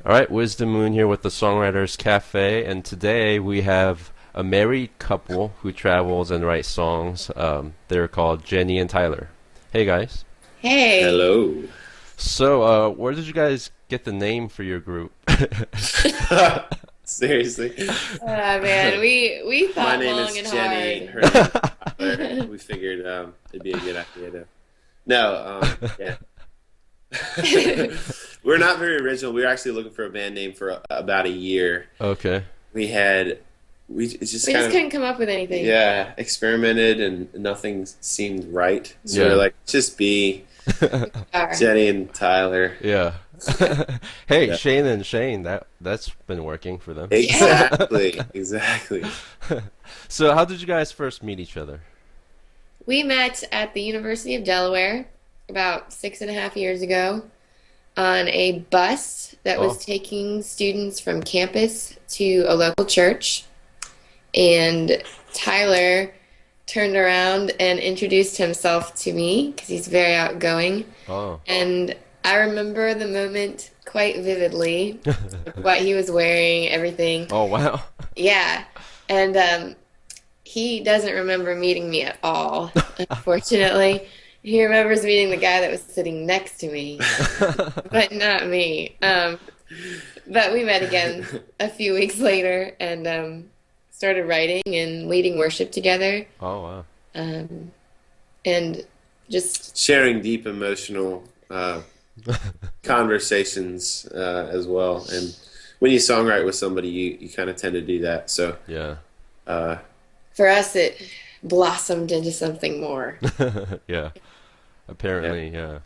All right, Wisdom Moon here with the Songwriters Cafe, and today we have a married couple who travels and writes songs. They're called Jenny and Tyler. Hey guys. Hey. Hello. So, where did you guys get the name for your group? Seriously. Man, we My thought name long is and Jenny. hard. Her name is Tyler. We figured it'd be a good idea to. No, yeah. We're not very original. We were actually looking for a band name for about a year. Okay. We had, we it's just We kind just of, couldn't come up with anything. yeah, experimented and nothing seemed right. So we Yeah. were like, just be Jenny and Tyler. Yeah. Hey, Yeah. Shane and Shane, that's been working for them. Exactly. Exactly. So, how did you guys first meet each other? We met at the University of Delaware about 6.5 years ago on a bus that was Oh, taking students from campus to a local church. And Tyler turned around and introduced himself to me because he's very outgoing. oh, And I remember the moment quite vividly, what he was wearing, everything. oh, wow. Yeah. And he doesn't remember meeting me at all, unfortunately. He remembers meeting the guy that was sitting next to me, but not me. But we met again a few weeks later and started writing and leading worship together. Oh, wow. Um, and just, Sharing deep emotional conversations as well. And when you songwrite with somebody, you kind of tend to do that. So, Yeah. uh, for us, it blossomed into something more. Yeah. yeah, Apparently, yeah.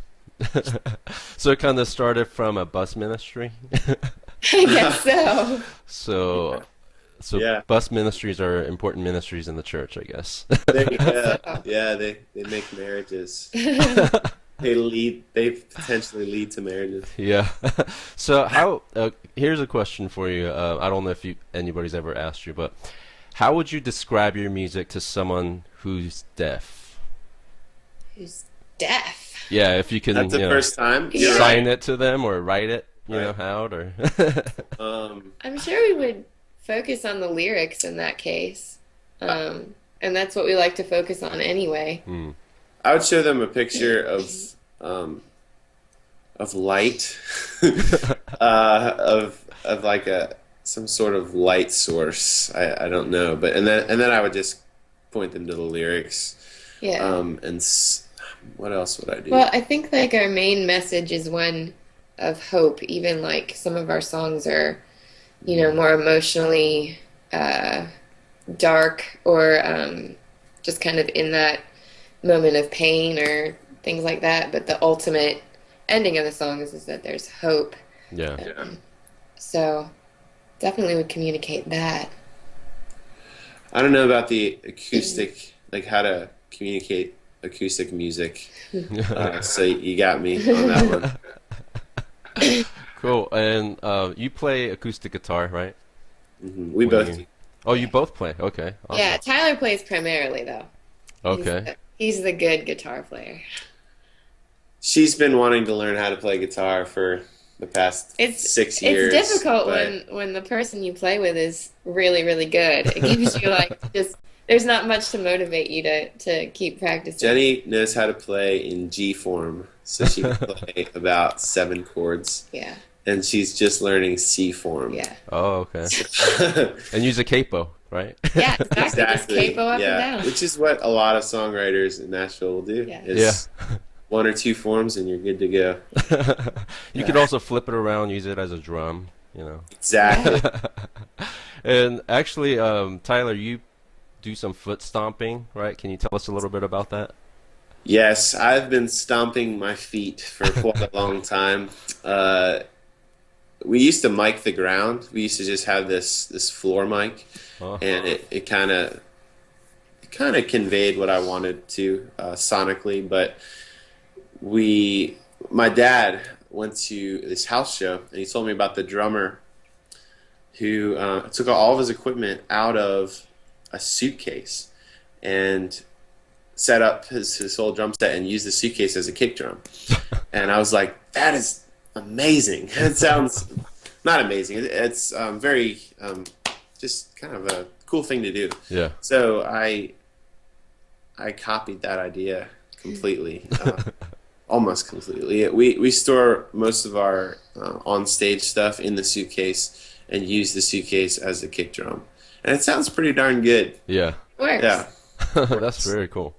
So it kind of started from a bus ministry. I guess so. So, so yeah. bus ministries are important ministries in the church, I guess. So, Yeah, they make marriages. They potentially lead to marriages. Yeah. So how? Here's a question for you. I don't know if anybody's ever asked you, but how would you describe your music to someone who's deaf? who's deaf? Yeah, if you can, That's the first time. You're Yeah. sign right. it to them or write it, Right. out or. I'm sure we would focus on the lyrics in that case. And that's what we like to focus on anyway. Hmm. I would show them a picture um, of light, of like some sort of light source. I don't know, but and then I would just point them to the lyrics. Yeah. What else would I do? Well, I think like our main message is one of hope. Even like some of our songs are, more emotionally dark or just kind of in that moment of pain or things like that. But the ultimate ending of the song is that there's hope. Yeah. Yeah. So definitely would communicate that. I don't know about the acoustic, like how to communicate acoustic music. So you got me on that one. Cool. And you play acoustic guitar, right? We When both you. Oh, you both play. Okay. Yeah, Awesome. Tyler plays primarily though. Okay. He's the good guitar player. She's been wanting to learn how to play guitar for the past It's 6 years. it's difficult but when the person you play with is really, really good. It gives you like just there's not much to motivate you to keep practicing. Jenny knows how to play in G form, so she can play about 7 chords, Yeah. and she's just learning C form. Yeah. Oh, okay. And use a capo, right? Yeah, exactly. Just Exactly. capo up Yeah, and down. which is what a lot of songwriters in Nashville will do. Yeah. Is 1 or 2 forms, and you're good to go. You could also flip it around, use it as a drum. Exactly. And actually, Tyler, you do some foot stomping, right? Can you tell us a little bit about that? Yes, I've been stomping my feet for quite a long time. We used to mic the ground. We used to just have this floor mic, Oh, and it kind of conveyed what I wanted to sonically. But my dad went to this house show, and he told me about the drummer who took all of his equipment out of a suitcase and set up his whole drum set and used the suitcase as a kick drum. And I was like, that is amazing. It sounds not amazing. It's very just kind of a cool thing to do. Yeah. So I copied that idea completely, almost completely. We store most of our on stage stuff in the suitcase and use the suitcase as the kick drum, and it sounds pretty darn good. Yeah. Works. Yeah, That's very cool.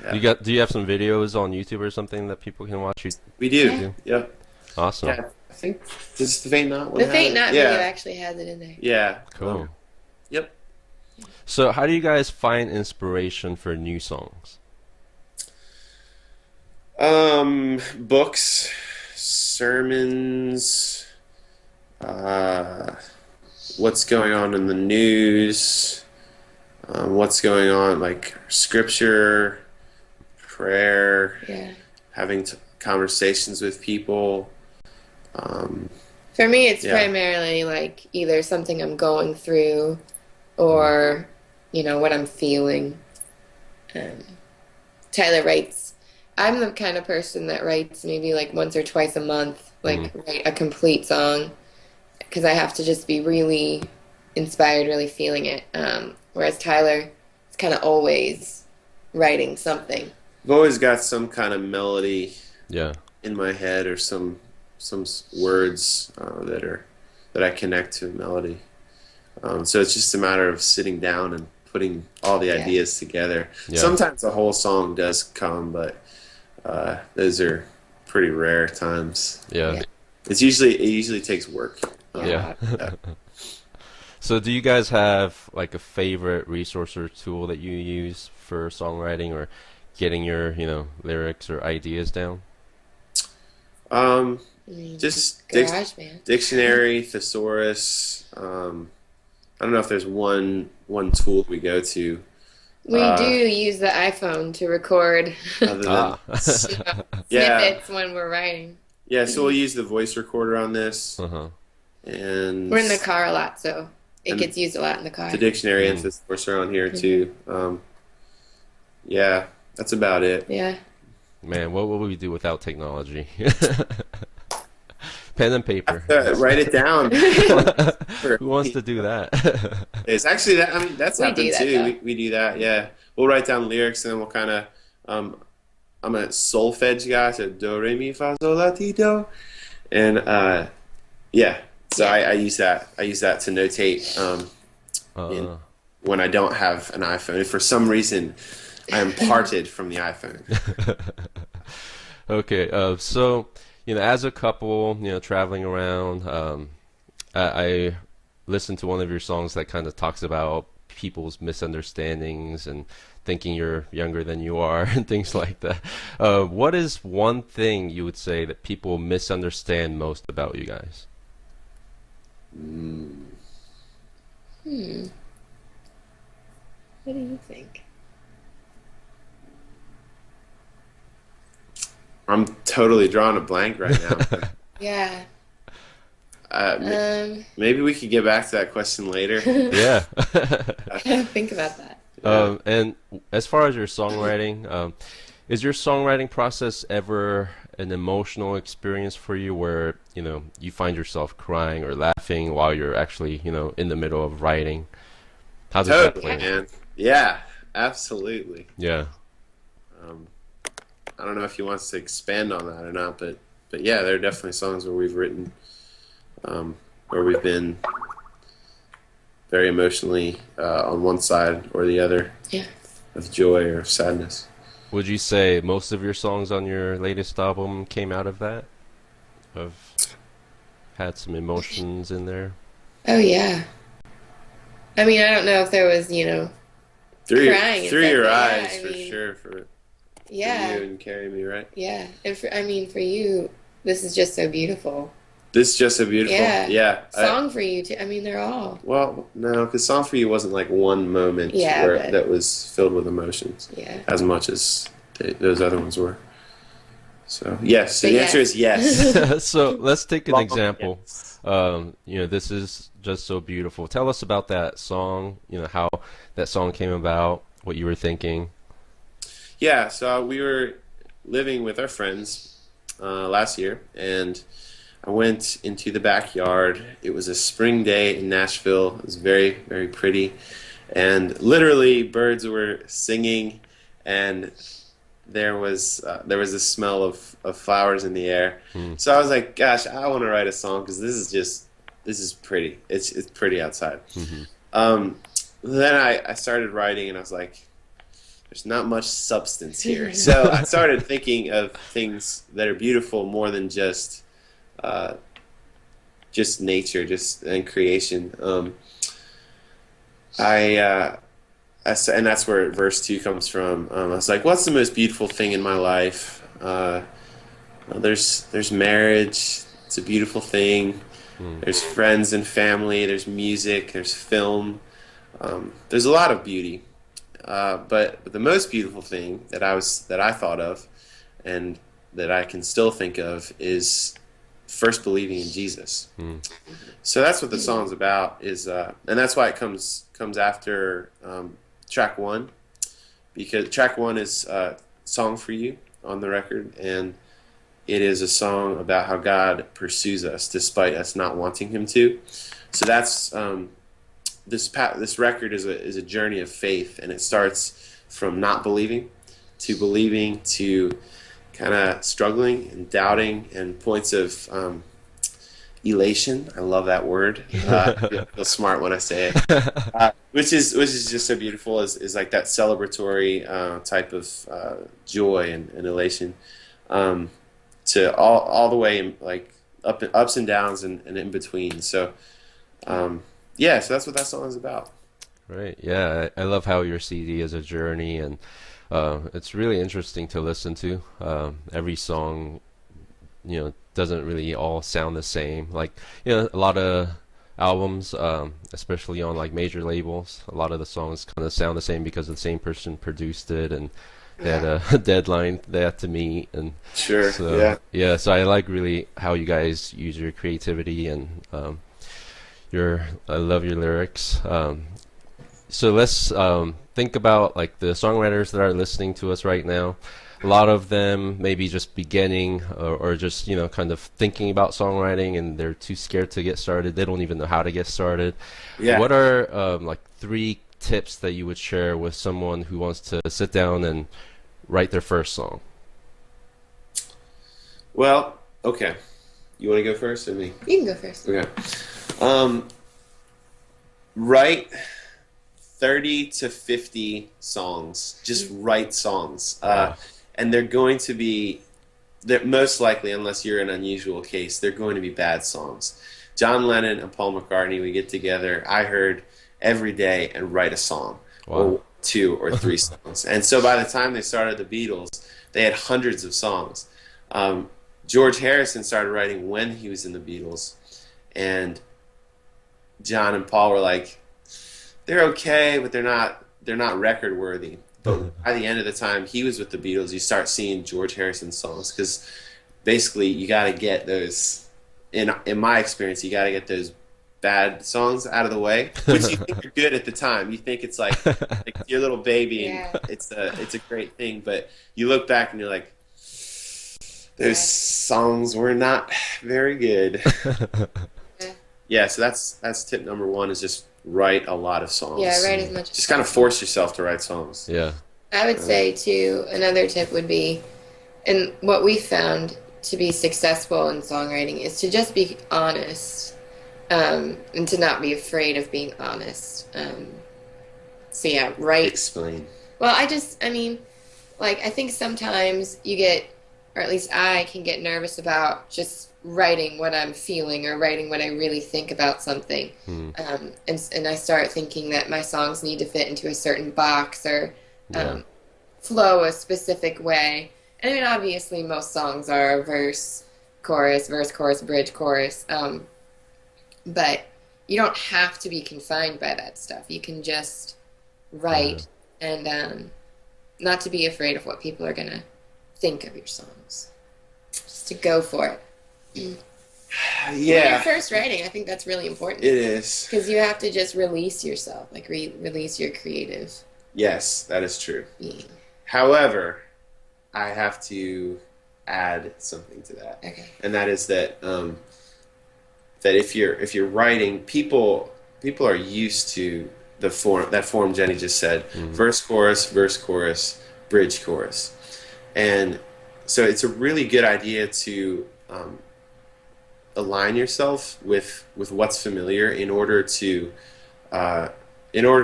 yeah. Do you have some videos on YouTube or something that people can watch? You We do. Yeah. Yep. awesome. Yeah, I think does the Faint Not one The have Faint it? Not Yeah. video actually has it in there. Yeah. Cool. Yep. So, how do you guys find inspiration for new songs? Books, sermons, uh, what's going on in the news, what's going on, like scripture, prayer, Yeah. having conversations with people. Um, For me, it's Yeah. primarily like either something I'm going through or, what I'm feeling. Tyler writes. I'm the kind of person that writes maybe like once or twice a month, like write a complete song because I have to just be really inspired, really feeling it. Whereas Tyler is kind of always writing something. I've always got some kind of melody Yeah. in my head or some words that I connect to a melody. So it's just a matter of sitting down and putting all the Yeah. ideas together. Yeah. Sometimes the whole song does come, but those are pretty rare times. Yeah. Yeah. It usually takes work. Yeah. So, do you guys have like a favorite resource or tool that you use for songwriting or getting your, lyrics or ideas down? Um, I mean, just GarageBand. dictionary, thesaurus. I don't know if there's one tool we go to We do use the iPhone to record other than Ah. Yeah. snippets when we're writing. yeah. So we'll use the voice recorder on this, Uh-huh. and We're in the car a lot, so it And gets used a lot in the car. the dictionary and thesaurus are on here too. Yeah, that's about it. Yeah. Man, what would we do without technology? Pen and paper. Write it down. Who wants to do that? It's actually that. I mean, that's We do happened that, too. though. We do that. Yeah, we'll write down lyrics and then we'll kind of. I'm a solfege guy, so do re mi fa sol la ti do, and yeah. So Yeah. I use that. I use that to notate when I don't have an iPhone. If for some reason I am parted from the iPhone. Okay, so as a couple, traveling around, I listened to one of your songs that kind of talks about people's misunderstandings and thinking you're younger than you are and things like that. What is one thing you would say that people misunderstand most about you guys? What do you think? I'm totally drawing a blank right now. Yeah. Maybe we could get back to that question later. Yeah. Think about that. And as far as your songwriting, is your songwriting process ever an emotional experience for you where, you find yourself crying or laughing while you're actually, in the middle of writing? How does that Totally, play? man. Yeah, absolutely. Yeah. I don't know if he wants to expand on that or not, but yeah, there are definitely songs where we've written where we've been very emotionally on one side or the other Yeah. of joy or sadness. Would you say most of your songs on your latest album came out of that? Have had some emotions in there? Oh, yeah. I mean, I don't know if there was, Through Crying and through stuff, your but eyes, I for mean, sure. For yeah. you and Carry Me, right? Yeah. And for you, this is just so beautiful. This is just so beautiful. Yeah. Yeah. Song for you, too. I mean, they're all. Well, no, because Song for You wasn't like one moment Yeah, where but- that was filled with emotions Yeah. as much as those other ones were. So, yes. So But the answer is yes. So let's take an Long example. yes. This is just so beautiful. Tell us about that song, how that song came about, what you were thinking. Yeah, so we were living with our friends last year, and I went into the backyard. It was a spring day in Nashville. It was very, very pretty. And literally, birds were singing, and there was a smell of flowers in the air. Hmm. So I was like, "Gosh, I want to write a song because this is pretty. It's pretty outside." Hmm. Um, then I started writing, and I was like, "There's not much substance here." So I started thinking of things that are beautiful more than uh, just nature, just and creation. I, and that's where verse 2 comes from. I was like, what's the most beautiful thing in my life? Well, there's marriage. It's a beautiful thing. Hmm. There's friends and family. There's music. There's film. There's a lot of beauty. But the most beautiful thing that I thought of, and that I can still think of, is first believing in Jesus. Hmm. So that's what the song's about. And that's why it comes after track one, because track one is "Song for You" on the record, and it is a song about how God pursues us despite us not wanting Him to. So that's this record is a journey of faith, and it starts from not believing to believing to kind of struggling and doubting and points of elation. I love that word. I feel smart when I say it. Which is just so beautiful. Is like that celebratory type of joy and elation, to all the way like ups and downs and in between. So yeah, so that's what that song is about. Right. Yeah, I love how your CD is a journey, and it's really interesting to listen to. Every song, doesn't really all sound the same. Like, a lot of albums, especially on like major labels, a lot of the songs kind of sound the same because the same person produced it, and they had Yeah. a deadline they had to meet, and Sure. so Yeah. yeah. So I like really how you guys use your creativity, and I love your lyrics. So let's think about like the songwriters that are listening to us right now. A lot of them maybe just beginning, or just kind of thinking about songwriting, and they're too scared to get started. They don't even know how to get started. Yeah. What are like 3 tips that you would share with someone who wants to sit down and write their first song? Well, okay. You want to go first or me? You can go first. Okay. Um, Write 30 to 50 songs. Just write songs. Wow. And they're most likely, unless you're an unusual case, they're going to be bad songs. John Lennon and Paul McCartney, we get together, I heard every day and write a song, Wow. or 2 or 3 songs. And so by the time they started the Beatles, they had hundreds of songs. George Harrison started writing when he was in the Beatles, and John and Paul were like, they're okay, but they're not record worthy. But by the end of the time he was with the Beatles, you start seeing George Harrison songs, because basically you got to get those. In my experience, you got to get those bad songs out of the way, which you think are good at the time. You think it's like your little baby, and Yeah. it's a great thing. But you look back and you're like, those songs were not very good. Yeah. Yeah, so that's tip number 1, is just write a lot of songs. Yeah, write as much as Just kind of force yourself to write songs. Yeah. I would say too, another tip would be, and what we found to be successful in songwriting is to just be honest, and to not be afraid of being honest. So yeah, write. Explain. Well, I mean, like I think sometimes you get, or at least I can get nervous about just writing what I'm feeling or writing what I really think about something. Hmm. And I start thinking that my songs need to fit into a certain box, or Yeah. flow a specific way. And I mean, obviously, most songs are verse, chorus, bridge, chorus. But you don't have to be confined by that stuff. You can just write, and not to be afraid of what people are going to think of your songs. Just to go for it. When you're Yeah, first writing, I think that's really important. it is. Because you have to just release yourself, like release your creative Yes, that is true. being. However, I have to add something to that. Okay. And that is that that if you're writing, people are used to that form Jenny just said, verse chorus, bridge chorus, and so it's a really good idea to align yourself with what's familiar uh, in order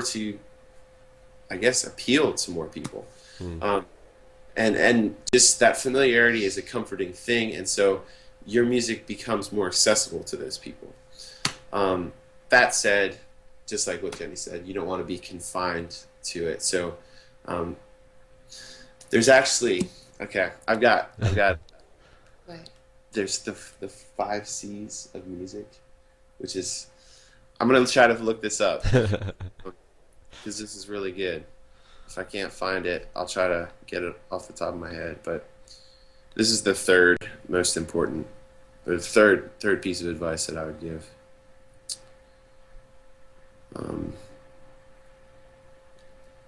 to I guess appeal to more people. Um, and just that familiarity is a comforting thing, and so your music becomes more accessible to those people. That said, just like what Jenny said, you don't want to be confined to it. So there's actually I've got Right. there's the 5 C's of music, which is I'm gonna try to look this up because this is really good. If I can't find it, I'll try to get it off the top of my head. But this is the third most important, or the third piece of advice that I would give.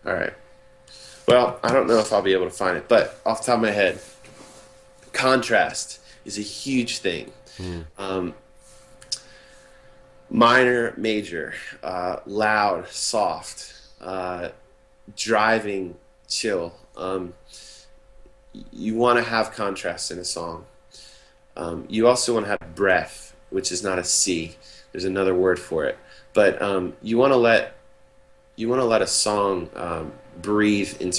All right. Well, I don't know if I'll be able to find it, but off the top of my head, contrast is a huge thing. Minor, major, loud, soft, driving, chill. You want to have contrast in a song. You also want to have breath, which is not a C. There's another word for it. But you want to let a song breathe and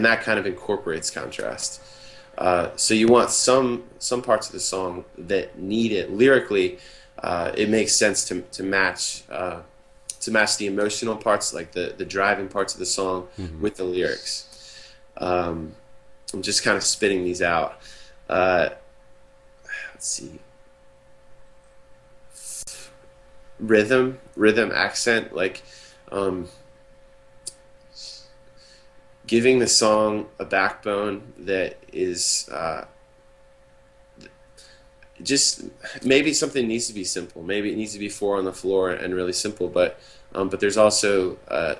that kind of incorporates contrast. So you want some parts of the song that need it lyrically. It makes sense to match the emotional parts, like the driving parts of the song, with the lyrics. I'm just kind of spitting these out. Let's see. Rhythm, accent, like giving the song a backbone that is just maybe something needs to be simple. Maybe it needs to be 4 on the floor and really simple. But there's also a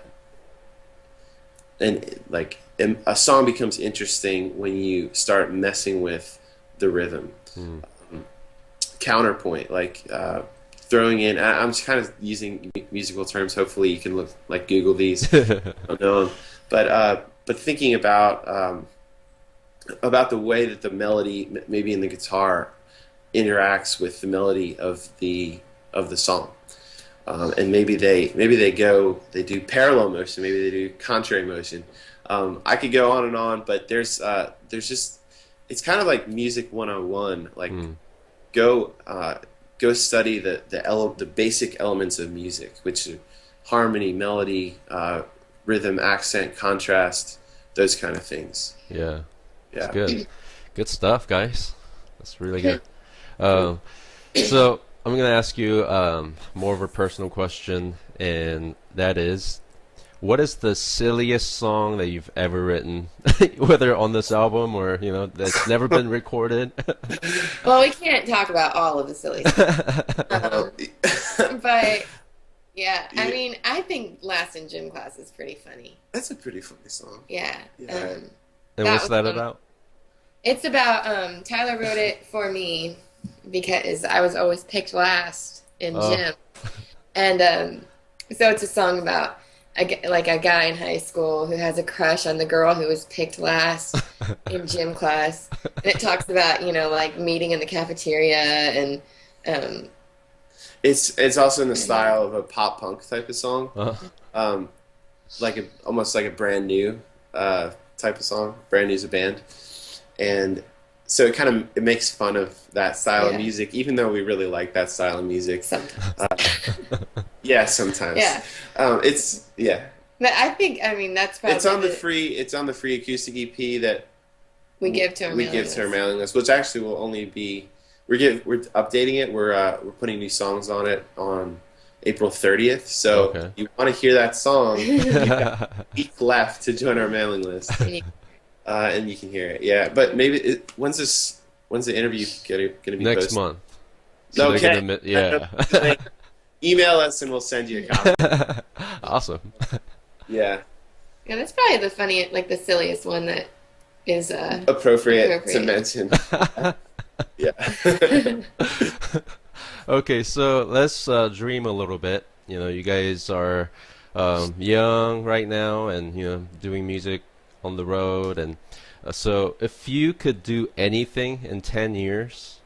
song becomes interesting when you start messing with the rhythm. Counterpoint, like throwing in. I'm just kind of using musical terms. Hopefully, you can look like Google these. I don't know, but thinking about the way that the melody, maybe in the guitar, interacts with the melody of the song, and maybe they do parallel motion, maybe they do contrary motion. I could go on and on, but there's just, it's kind of like music 101. Like go study the basic elements of music, which are harmony, melody, rhythm, accent, contrast, those kind of things. Yeah. Yeah. Good. Good stuff, guys. That's really good. So I'm going to ask you more of a personal question, and that is, what is the silliest song that you've ever written, whether on this album or, that's never been recorded? Well, we can't talk about all of the silly stuff. But yeah, I mean, I think Last in Gym Class is pretty funny. That's a pretty funny song. Yeah. Yeah. And what's that about? It's about, Tyler wrote it for me because I was always picked last in gym. And so it's a song about a guy in high school who has a crush on the girl who was picked last in gym class. And it talks about, like meeting in the cafeteria and it's also in the style of a pop punk type of song. Almost like a brand new type of song. Brand New's a band. And so it makes fun of that style of music, even though we really like that style of music. Sometimes. Yeah, sometimes. Yeah. But I think, that's probably it's on the free acoustic EP that we give to our mailing list, which actually will only be we're updating it. We're putting new songs on it on April 30th. So you want to hear that song? You've got a week left to join our mailing list. And you can hear it, yeah. But maybe when's the interview going to be next posted? month? So okay. Yeah. Email us and we'll send you a copy. Awesome. Yeah. Yeah, that's probably the silliest one that is appropriate to mention. Yeah. Okay, so let's dream a little bit. You know, you guys are young right now, and doing music on the road, and so if you could do anything in 10 years,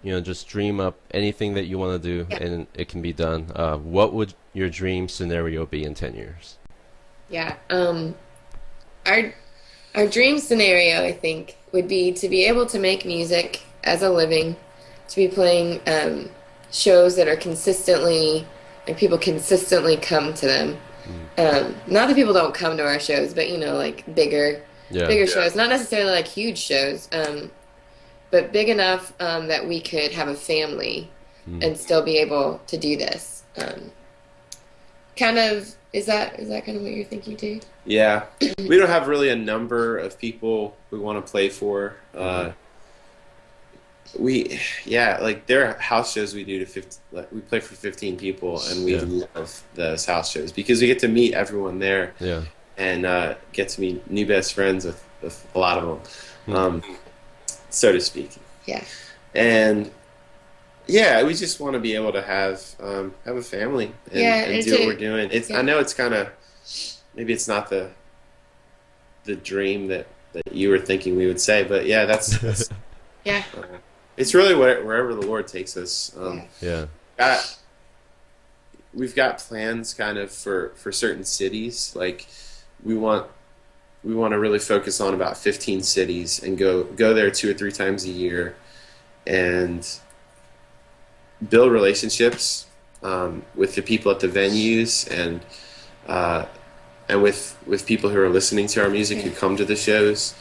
just dream up anything that you want to do, Yeah. and it can be done. What would your dream scenario be in 10 years? Yeah. Our our dream scenario, I think, would be to be able to make music as a living, to be playing shows that are consistently, like people consistently come to them. Mm. Not that people don't come to our shows, but like Yeah. bigger shows, not necessarily like huge shows, but big enough that we could have a family Mm. and still be able to do this. Kind of, is that kind of what you're thinking too? Yeah, we don't have really a number of people we want to play for. Like there are house shows we do to 50, like we play for 15 people, and we Yeah. love those house shows because we get to meet everyone there Yeah. and get to meet new best friends with a lot of them, Mm. so to speak. Yeah. And yeah, we just want to be able to have a family and, Yeah, and and do what to- we're doing. It's yeah. I know it's kind of maybe it's not the dream that you were thinking we would say, but yeah, that's Yeah. it's really wherever the Lord takes us. Yeah. Got, we've got plans kind of for certain cities. Like we want to really focus on about 15 cities and go there 2 or 3 times a year and build relationships with the people at the venues and with people who are listening to our music who come to the shows.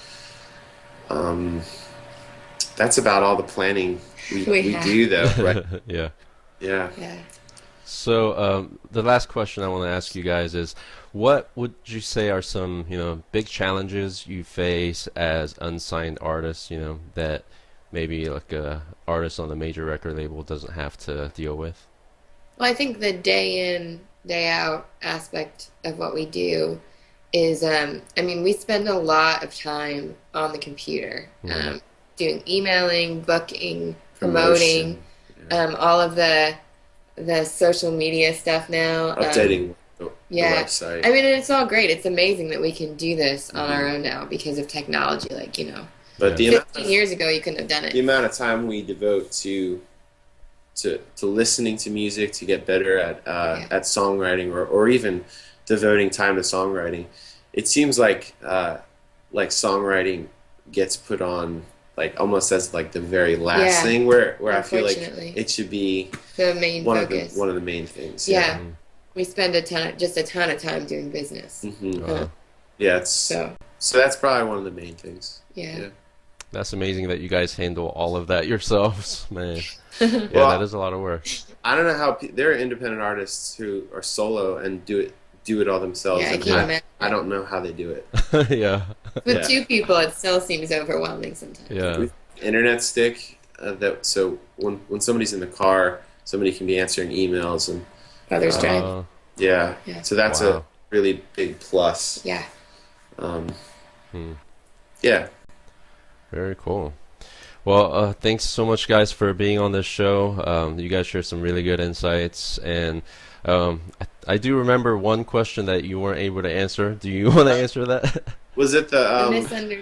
That's about all the planning we have. do, though. Right? Yeah. Yeah. Yeah. So the last question I want to ask you guys is, what would you say are some big challenges you face as unsigned artists? That maybe like a artist on a major record label doesn't have to deal with. Well, I think the day in, day out aspect of what we do is, I mean, we spend a lot of time on the computer, Mhm. doing emailing, booking, promoting, Promotion, all of the social media stuff now. updating the Yeah. website. I mean, and it's all great. It's amazing that we can do this on our own now because of technology. Like, But Yeah. the amount 15 of, years ago, you couldn't have done the it. amount of time we devote to listening to music to get better at songwriting or even devoting time to songwriting, it seems like songwriting gets put on like almost as like the very last Yeah. thing where I feel like Unfortunately. it should be The main one focus. of the main things. Yeah. Mhm. We spend just a ton of time doing business. Hmm. Uh, Yeah, it's So, so that's probably one of the main things. yeah. Yeah. That's amazing that you guys handle all of that yourselves, man. Yeah, Well, that is a lot of work. I don't know how there are independent artists who are solo and do it all themselves. Yeah, I and can't imagine. I don't know how they do it. Yeah. With Yeah. 2 people, it still seems overwhelming sometimes. Yeah. With internet stick, so when somebody's in the car, somebody can be answering emails and Others drive. yeah. Yeah. So that's Wow. a really big plus. Yeah. Hmm. Yeah. Very cool. Well, thanks so much, guys, for being on this show. You guys share some really good insights, and I do remember one question that you weren't able to answer. Do you want to answer that? Was it the The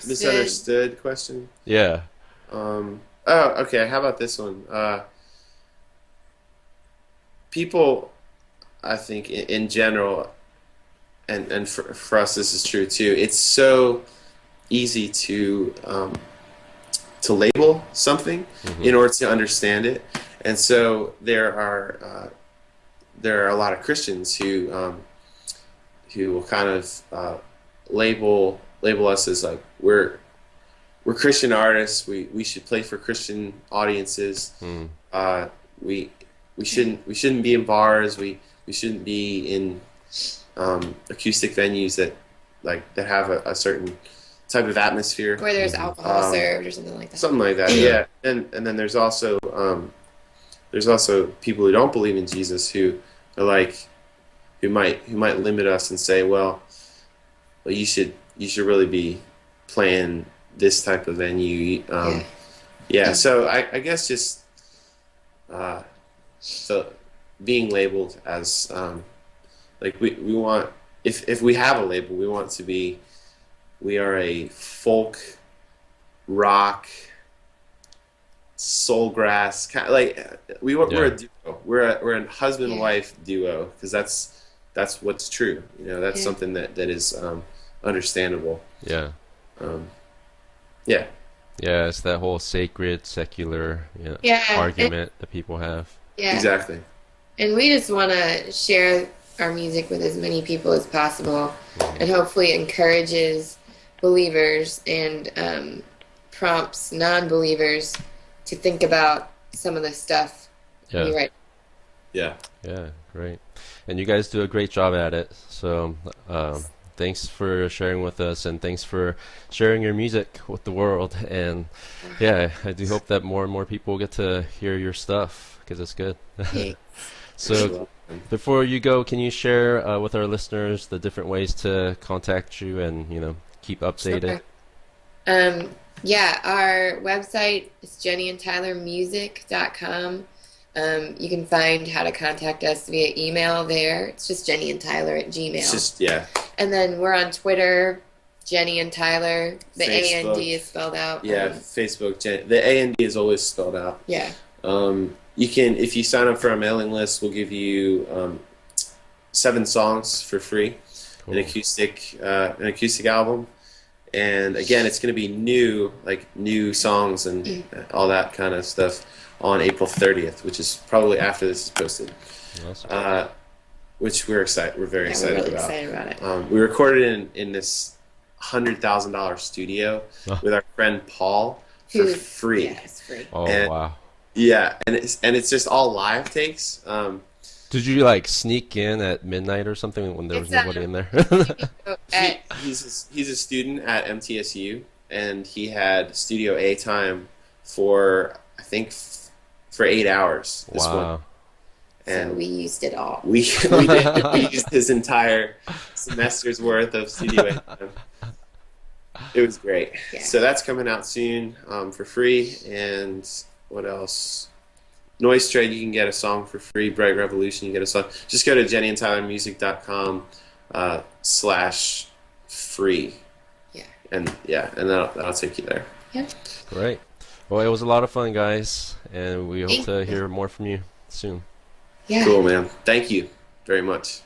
misunderstood. question? Yeah. Oh, okay. How about this one? People, I think, in general, and for us, this is true too. It's so easy to label something in order to understand it, and so there are a lot of Christians who will kind of label us as like we're Christian artists. We should play for Christian audiences. Mm. We shouldn't be in bars. We shouldn't be in acoustic venues that have a certain type of atmosphere. Where there's alcohol served or something like that. Something like that. Yeah. And then there's also people who don't believe in Jesus who are like who might limit us and say, well you should really be playing this type of venue. Yeah. So I guess just So being labeled as like we want, if we have a label, we want to be, we are a folk, rock, soulgrass kind of, like we're Yeah. a duo. We're a husband Yeah. wife duo, because that's what's true. You know, that's Yeah. something that is understandable. Yeah. Um, yeah, Yeah, it's that whole sacred, secular, Yeah. argument that people have. Yeah. exactly. And we just want to share our music with as many people as possible, and hopefully encourages believers and prompts non-believers to think about some of the stuff Yeah. we write. Yeah. Yeah, great. And you guys do a great job at it. So, thanks for sharing with us, and thanks for sharing your music with the world. And yeah, I do hope that more and more people get to hear your stuff because it's good. Okay. So, before you go, can you share with our listeners the different ways to contact you and keep updated? Sure. Yeah, our website is jennyandtylermusic.com. You can find how to contact us via email there. It's just jennyandtyler@gmail. It's just, yeah. And then we're on Twitter, Jenny and Tyler. The Facebook. A-N-D is spelled out. Yeah, Facebook. The A and D is always spelled out. Yeah. You can, if you sign up for our mailing list, we'll give you 7 songs for free, Cool. an acoustic album, and again, it's going to be new songs and all that kind of stuff on April 30th, which is probably after this is posted. Awesome. Which we're excited. We're very Yeah, excited we're really about. excited about it. We recorded in this $100,000 studio with our friend Paul for free. Yeah, it's free. Oh, and- wow. Yeah, and it's just all live takes. Did you like sneak in at midnight or something when there was nobody in there? So at, He's a student at MTSU, and he had Studio A time for, I think, for 8 hours. This one. Wow. And so we used it all. we used his entire semester's worth of Studio A time. It was great. Yeah. So that's coming out soon for free. And what else? Noise Trade, you can get a song for free. Bright Revolution, you get a song. Just go to jennyandtylermusic.com /free. Yeah. And that'll take you there. Yeah. Great. Well, it was a lot of fun, guys, and we hope Thank to you. hear more from you soon. Yeah. Cool, man. Thank you very much.